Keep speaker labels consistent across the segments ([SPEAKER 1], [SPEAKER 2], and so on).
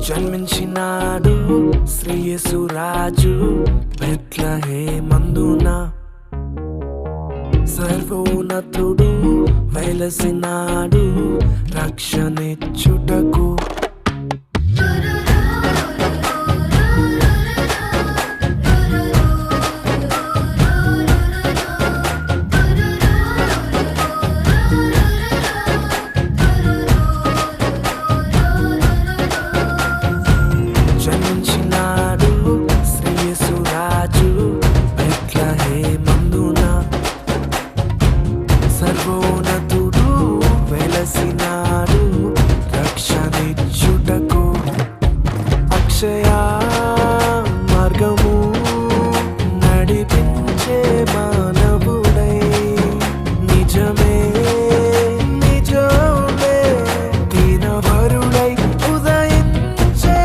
[SPEAKER 1] జన్మించినాడు శ్రీయేసు రాజు బెత్లెహేమందున సర్వోన్నతుడు వెలసినాడు రక్షణిచ్చుటకు. జన్మించినాడు శ్రీయేసు రాజు బెత్లెహేమందున సర్వోన్నతుడు వెలసినాడు రక్షణిచ్చుటకు. అక్షయ మార్గము నడిపించే మానవుడై నిజమే నిజమే దీనవరుడై ఉదయించే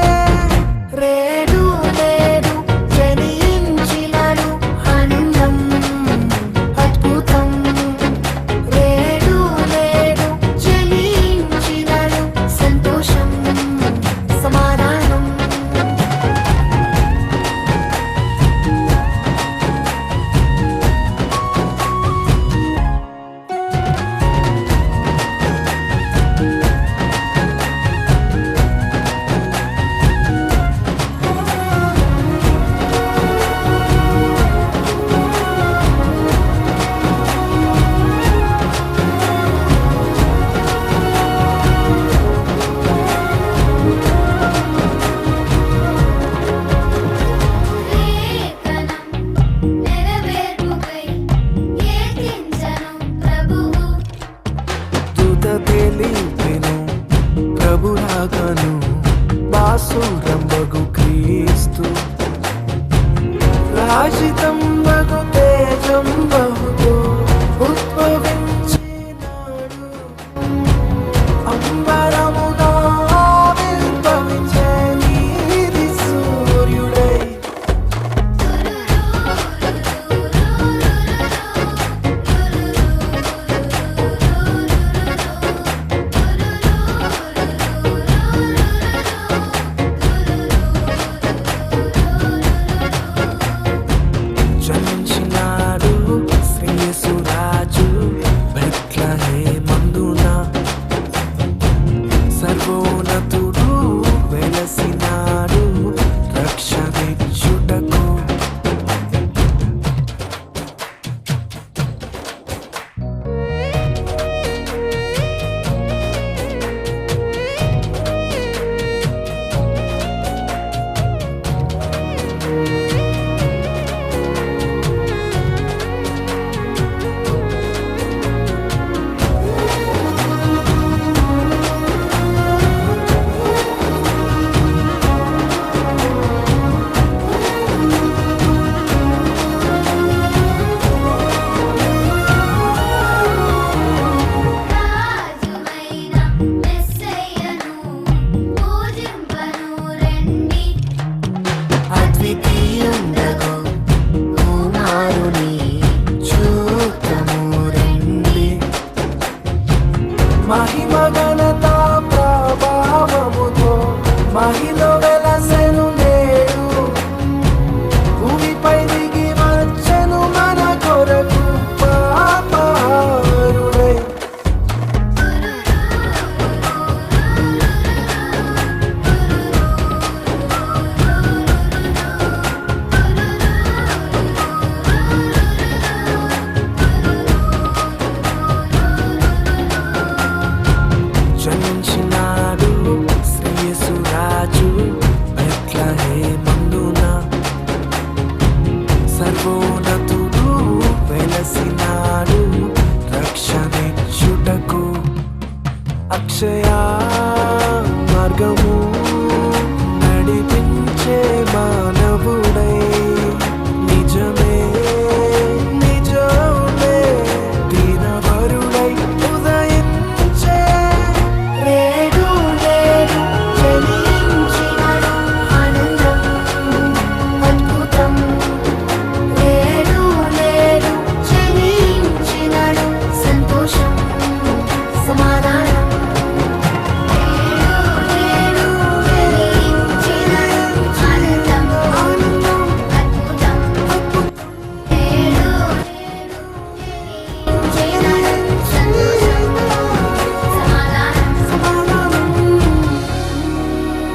[SPEAKER 2] రేడు నేడు జనించినాడు ఆనందం అద్భుతం. రేడు నేడు జనించినాడు సంతోషం సమాధానం. నెరవేర్పుకై కీర్తించను ప్రభువు.
[SPEAKER 1] దూత తెలిపెను ప్రభురాగను బాసురంబగు క్రీస్తు రాజితం బగు తేజం బహుతో ఉద్భవించినాడు. అంబరముగా ఆవిర్భవించే నీతి సూర్యుడై జన్మించినాడు శ్రీయేసు రాజు బెత్లెహేమందున సర్వోన్నతుడు వెలసినాడు రక్షణిచ్చుటకు.
[SPEAKER 2] రాజువైన మెస్సయ్యను పూజింపను రండి.
[SPEAKER 1] అద్వితీయుండగు కుమారుని చూద్దాము రండి. మహిమ ఘనత ప్రభావముతో మహిలో వెలసెను నేడు. భూమిపై దిగి వచ్చెను మన కొరకు పాపారుడై. జన్మించినాడు శ్రీయేసు రాజు బెత్లెహేమందున సర్వోన్నతుడు వెలసినాడు రక్షణిచ్చుటకు. అక్షయ మార్గము